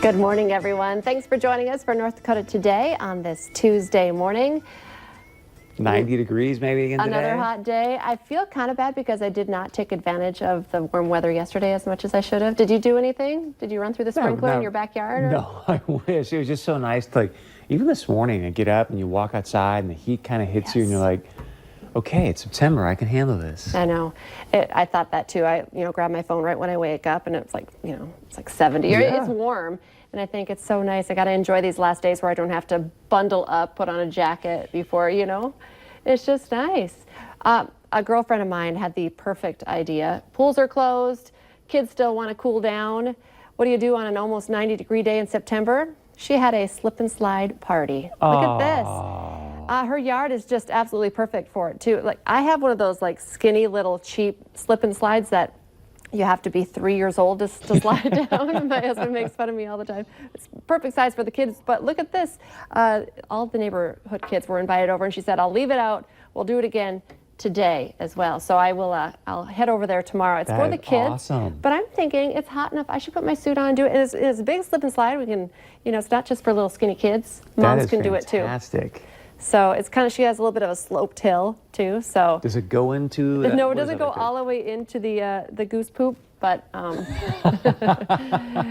Good morning, everyone. Thanks for joining us for North Dakota Today on this Tuesday morning. 90 degrees maybe again today. Another hot day. I feel kind of bad because I did not take advantage of the warm weather yesterday as much as I should have. Did you do anything? Did you run through the sprinkler in your backyard? Or? No, I wish. It was just so nice to, like, even this morning, I get up and you walk outside and the heat kind of hits you and you're like, okay, it's September, I can handle this. I know. I thought that too. I grabbed my phone right when I wake up and it's like, it's like 70. Yeah. It's warm. And I think it's so nice. I got to enjoy these last days where I don't have to bundle up, put on a jacket before, It's just nice. A girlfriend of mine had the perfect idea. Pools are closed. Kids still want to cool down. What do you do on an almost 90-degree day in September? She had a slip and slide party. Look at this. Her yard is just absolutely perfect for it too. Like, I have one of those like skinny little cheap slip and slides that you have to be 3 years old to slide down. My husband makes fun of me all the time. It's perfect size for the kids, but look at this. All the neighborhood kids were invited over, and she said, I'll leave it out. We'll do it again today as well. So I will, I'll head over there tomorrow. It's for the kids. Awesome. But I'm thinking it's hot enough. I should put my suit on and do it. And it's a big slip and slide. We can, it's not just for little skinny kids. Moms can do it too. Fantastic. So it's kind of, she has a little bit of a sloped hill too. So does it go into? No, it doesn't go all the way into the goose poop. But no,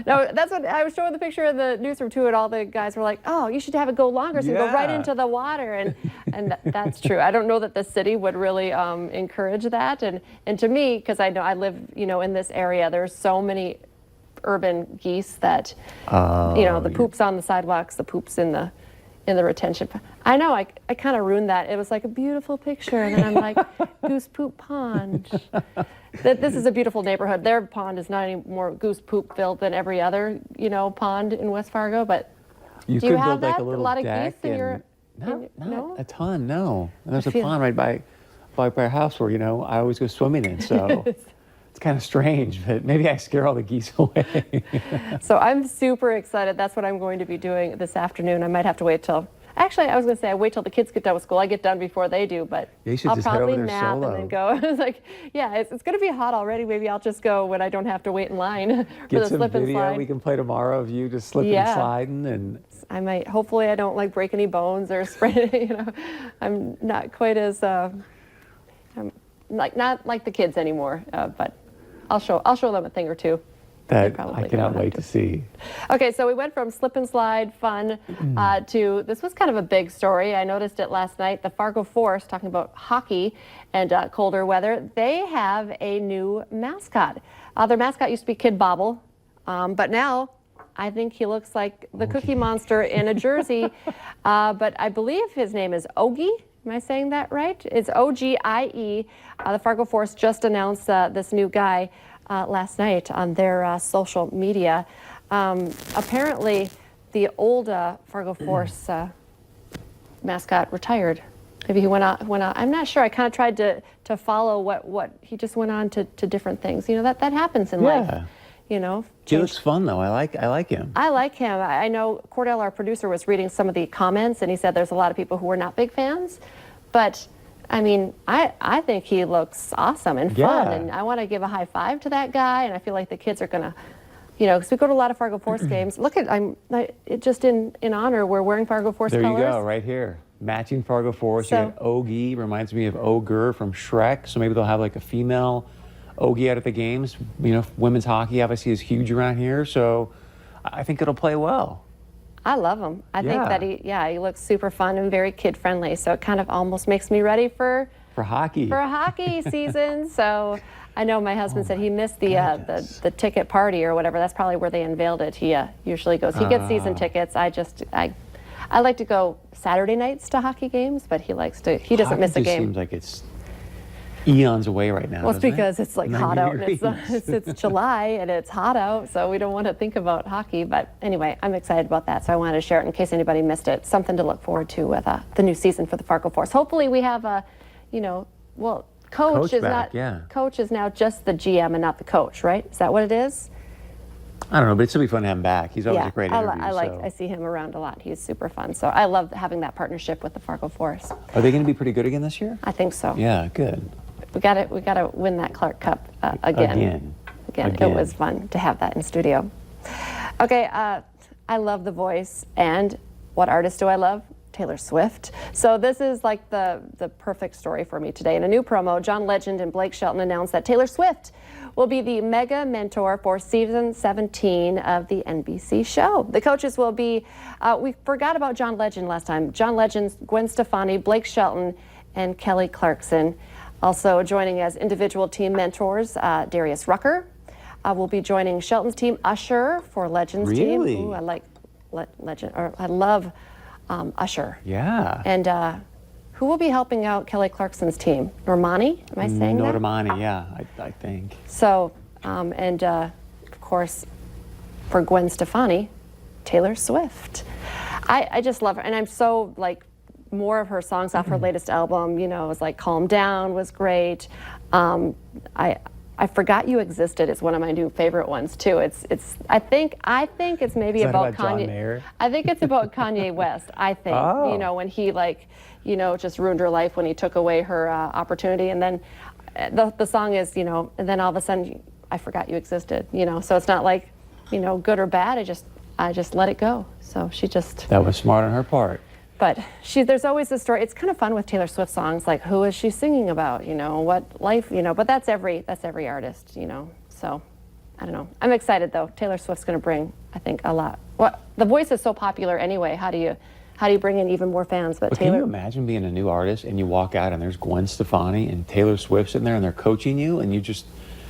that's what I was showing the picture of the newsroom too, and all the guys were like, "Oh, you should have it go longer, so you go right into the water." And that's true. I don't know that the city would really encourage that. And to me, because I know I live in this area, there's so many urban geese that the poops on the sidewalks, the poops in the retention. I know, I kind of ruined that. It was like a beautiful picture, and then I'm like, goose poop pond. This is a beautiful neighborhood. Their pond is not any more goose poop filled than every other, pond in West Fargo, but you do you have like that? a little lot of deck geese in your... No? A ton, no. And there's a pond right by our house where, I always go swimming in, so... It's kind of strange, but maybe I scare all the geese away. So I'm super excited. That's what I'm going to be doing this afternoon. I might have to wait till... Actually, I was going to say I wait till the kids get done with school. I get done before they do, but I'll probably nap and then go. It's like, it's going to be hot already. Maybe I'll just go when I don't have to wait in line for the slip and slide. We can play tomorrow of you just slipping and sliding. And I might. Hopefully, I don't break any bones or sprain. I'm not quite as I'm not like the kids anymore. But I'll show them a thing or two. That I cannot wait to see. Okay, so we went from slip and slide fun to, this was kind of a big story. I noticed it last night. The Fargo Force, talking about hockey and colder weather, they have a new mascot. Their mascot used to be Kid Bobble, but now I think he looks like the Cookie Monster in a jersey. But I believe his name is Ogie. Am I saying that right? It's O-G-I-E. The Fargo Force just announced this new guy last night on their social media. Apparently, the old Fargo Force mascot retired. Maybe he went out. I'm not sure. I kind of tried to follow what he just went on to different things. That happens in life. He looks fun though. I like him. I like him. I know Cordell, our producer, was reading some of the comments, and he said there's a lot of people who are not big fans, but. I mean, I think he looks awesome and fun, and I want to give a high five to that guy, and I feel like the kids are going to, because we go to a lot of Fargo Force games. Look just in honor, we're wearing Fargo Force colors. There you go, right here. Matching Fargo Force. You got Ogie, reminds me of Ogre from Shrek, so maybe they'll have like a female Ogie out at the games. Women's hockey obviously is huge around here, so I think it'll play well. I love him. I think that he looks super fun and very kid-friendly, so it kind of almost makes me ready for hockey. For a hockey season. So I know my husband said he missed the ticket party or whatever. That's probably where they unveiled it. He usually goes. He gets season tickets. I like to go Saturday nights to hockey games, but he doesn't miss a game. Seems like it's eons away right now. Well, it's because it's like hot out, and it's July and it's hot out, so we don't want to think about hockey. But anyway, I'm excited about that, so I wanted to share it in case anybody missed it. Something to look forward to with the new season for the Fargo Force. Hopefully, we have Coach is now just the GM and not the coach, right? Is that what it is? I don't know, but it's still be fun to have him back. He's always a great interview. I see him around a lot. He's super fun. So I love having that partnership with the Fargo Force. Are they going to be pretty good again this year? I think so. Yeah, good. We got to win that Clark Cup again. It was fun to have that in studio. Okay, I love The Voice, and what artist do I love? Taylor Swift. So this is like the perfect story for me today. In a new promo, John Legend and Blake Shelton announced that Taylor Swift will be the mega mentor for season 17 of the NBC show. The coaches will be, we forgot about John Legend last time. John Legend, Gwen Stefani, Blake Shelton, and Kelly Clarkson. Also joining as individual team mentors, Darius Rucker will be joining Shelton's team, Usher for Legend's team. Ooh, I like Legend, or I love Usher. Yeah. And who will be helping out Kelly Clarkson's team? Normani? Am I saying that? Normani, yeah, I think. So, of course, for Gwen Stefani, Taylor Swift. I just love her, and I'm so like more of her songs off her latest album. You know, it was like "Calm Down" was great. I Forgot You Existed is one of my new favorite ones too. I think it's maybe about John Kanye. Mayer? I think it's about Kanye West. I think Oh. you know when he just ruined her life when he took away her opportunity, and then the song is and then all of a sudden I forgot you existed. So it's not like good or bad. I just let it go. So she just. That was smart on her part. But there's always a story. It's kind of fun with Taylor Swift songs, like who is she singing about? What life? But that's every artist. So I don't know. I'm excited though. Taylor Swift's going to bring, I think, a lot. Well, The Voice is so popular anyway. How do you bring in even more fans? But Taylor. Can you imagine being a new artist and you walk out and there's Gwen Stefani and Taylor Swift sitting there and they're coaching you and you just,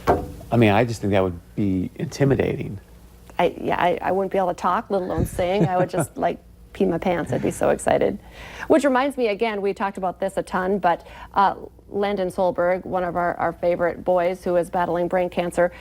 I just think that would be intimidating. I wouldn't be able to talk, let alone sing. I would just pee my pants. I'd be so excited. Which reminds me, again, we talked about this a ton, but Landon Solberg, one of our favorite boys who is battling brain cancer,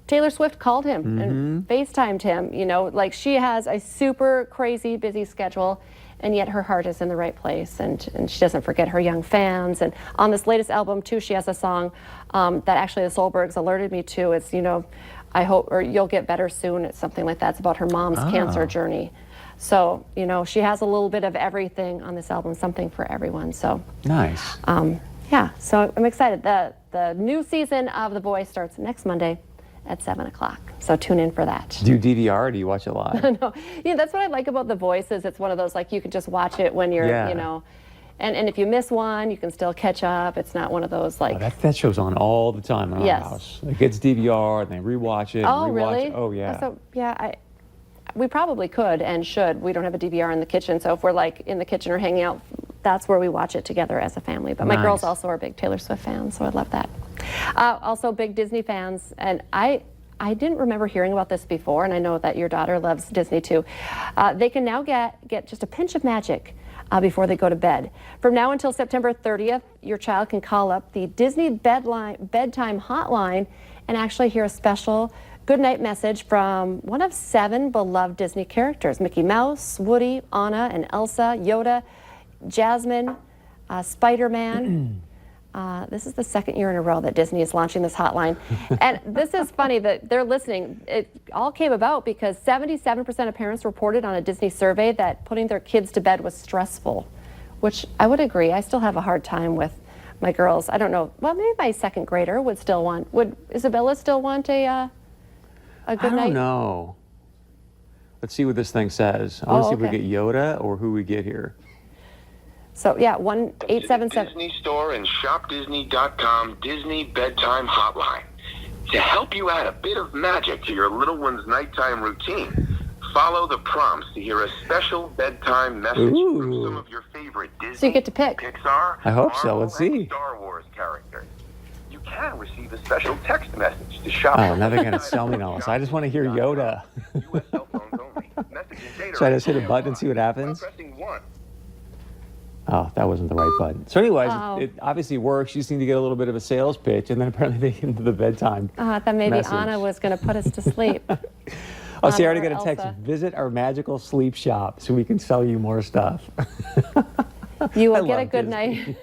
Taylor Swift called him and FaceTimed him. She has a super crazy busy schedule, and yet her heart is in the right place, and she doesn't forget her young fans. And on this latest album too, she has a song that actually the Solbergs alerted me to. It's I hope, or you'll get better soon. It's something like that. It's about her mom's cancer journey. So, she has a little bit of everything on this album, something for everyone. So nice. Yeah, so I'm excited. The new season of The Voice starts next Monday at 7 o'clock. So tune in for that. Do you DVR or do you watch it live? No, that's what I like about The Voice is it's one of those, you can just watch it when you're, and if you miss one, you can still catch up. It's not one of those that show's on all the time in our house. It gets DVR and they rewatch it. Oh, and rewatch really? It. Oh, yeah. So, we probably could and should. We don't have a DVR in the kitchen, so if we're in the kitchen or hanging out, that's where we watch it together as a family. But my girls also are big Taylor Swift fans, so I love that. Also big Disney fans, and I didn't remember hearing about this before, and I know that your daughter loves Disney too. They can now get just a pinch of magic before they go to bed. From now until September 30th, your child can call up the Disney bedtime hotline and actually hear a special goodnight message from one of 7 beloved Disney characters: Mickey Mouse, Woody, Anna, and Elsa, Yoda, Jasmine, Spider-Man. This is the second year in a row that Disney is launching this hotline. And this is funny that they're listening. It all came about because 77% of parents reported on a Disney survey that putting their kids to bed was stressful, which I would agree. I still have a hard time with my girls. I don't know. Well, maybe my second grader would Isabella still want a good night? I don't know. Let's see what this thing says. I want to see if we get Yoda or who we get here. So, 1-877. Disney Store and shopdisney.com Disney Bedtime Hotline. To help you add a bit of magic to your little one's nighttime routine, follow the prompts to hear a special bedtime message from some of your favorite Disney, So you get to pick. Pixar, I hope so. Marvel, Let's see. and Star Wars characters. You can receive a special text message to shop. Oh, now they're going to sell me all this. I just want to hear Yoda. US cell phones only. Message and data Should I just hit a button and see what happens? Pressing 1. Oh, that wasn't the right button. So anyways, Oh. it obviously works. You just need to get a little bit of a sales pitch, and then apparently they get into the bedtime I thought maybe message. Anna was going to put us to sleep. Oh, see, I already Anna got or a text. Elsa. Visit our magical sleep shop so we can sell you more stuff. You will I get a love good Disney. night.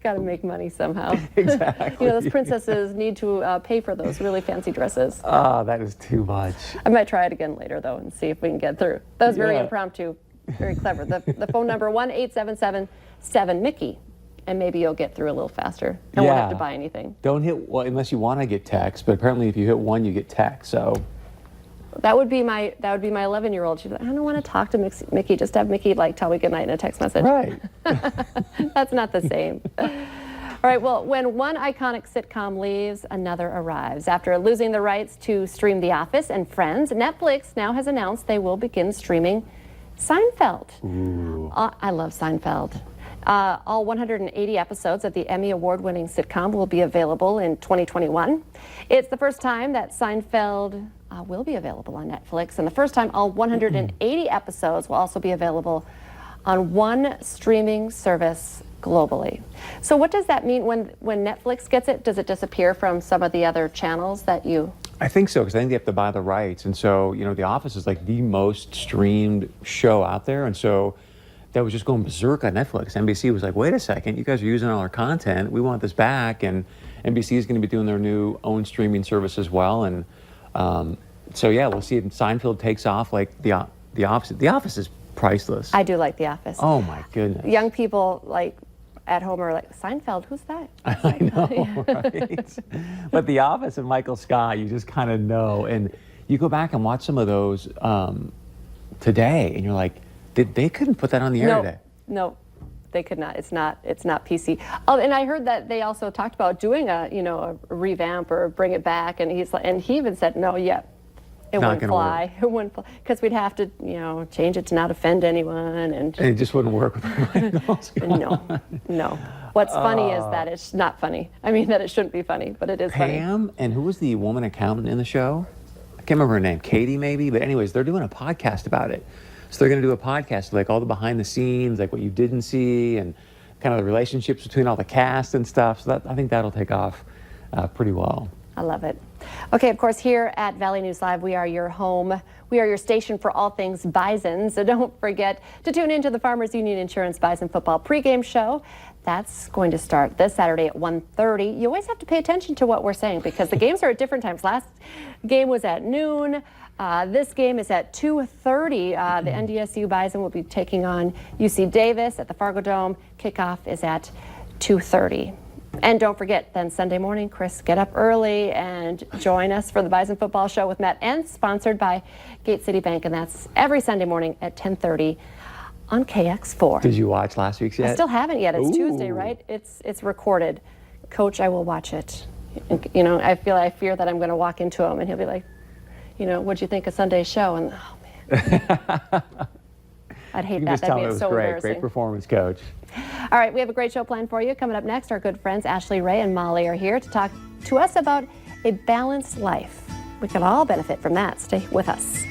Got to make money somehow. Exactly. Those princesses need to pay for those really fancy dresses. Oh, that is too much. I might try it again later, though, and see if we can get through. That was very Yeah. impromptu, very clever. The phone number, 1-877-7-MICKEY, and maybe you'll get through a little faster. I won't have to buy anything. Don't hit, well, unless you want to get text, but apparently if you hit 1, you get text. So That would be my 11-year-old. She's like, I don't want to talk to Mickey. Just have Mickey like tell me goodnight in a text message. Right. That's not the same. All right, well, when one iconic sitcom leaves, another arrives. After losing the rights to stream The Office and Friends, Netflix now has announced they will begin streaming Seinfeld. Ooh. I love Seinfeld. All 180 episodes of the Emmy Award-winning sitcom will be available in 2021. It's the first time that Seinfeld will be available on Netflix, and the first time all 180 episodes will also be available on one streaming service globally. So what does that mean when Netflix gets it? Does it disappear from some of the other channels that you... I think so, because I think they have to buy the rights. And so, The Office is like the most streamed show out there. And so that was just going berserk on Netflix. NBC was like, wait a second, you guys are using all our content. We want this back. And NBC is going to be doing their new own streaming service as well. And so, yeah, we'll see if Seinfeld takes off like The Office. The Office is priceless. I do like The Office. Oh, my goodness. Young people like at home are like, Seinfeld, who's that? I know, right? But The Office and Michael Scott, you just kind of know. And you go back and watch some of those today, and you're like, they couldn't put that on the air today. No, they could not. It's not PC. Oh, and I heard that they also talked about doing a revamp or bring it back, and he even said, no, yeah. It wouldn't fly. It wouldn't fly because we'd have to, change it to not offend anyone, and it just wouldn't work with Michael Scott. No. What's funny is that it's not funny. I mean, that it shouldn't be funny, but it is funny. Pam, and who was the woman accountant in the show? I can't remember her name. Katie, maybe. But anyways, they're doing a podcast about it. So they're going to do a podcast like all the behind the scenes, like what you didn't see, and kind of the relationships between all the cast and stuff. So I think that'll take off pretty well. I love it. Okay, of course, here at Valley News Live, we are your home. We are your station for all things Bison. So don't forget to tune into the Farmers Union Insurance Bison Football pregame show. That's going to start this Saturday at 1:30. You always have to pay attention to what we're saying because the games are at different times. Last game was at noon. This game is at 2:30. The NDSU Bison will be taking on UC Davis at the Fargo Dome. Kickoff is at 2:30. And don't forget, then Sunday morning, Chris, get up early and join us for the Bison Football Show with Matt, and sponsored by Gate City Bank, and that's every Sunday morning at 10:30 on KX4. Did you watch last week's yet? I still haven't yet. It's Ooh. Tuesday, right? It's recorded. Coach, I will watch it. I fear that I'm going to walk into him and he'll be like, what'd you think of Sunday's show? And oh man, I'd hate that. That'd be so embarrassing. Great performance, Coach. All right, we have a great show planned for you. Coming up next, our good friends Ashley Ray and Molly are here to talk to us about a balanced life. We can all benefit from that. Stay with us.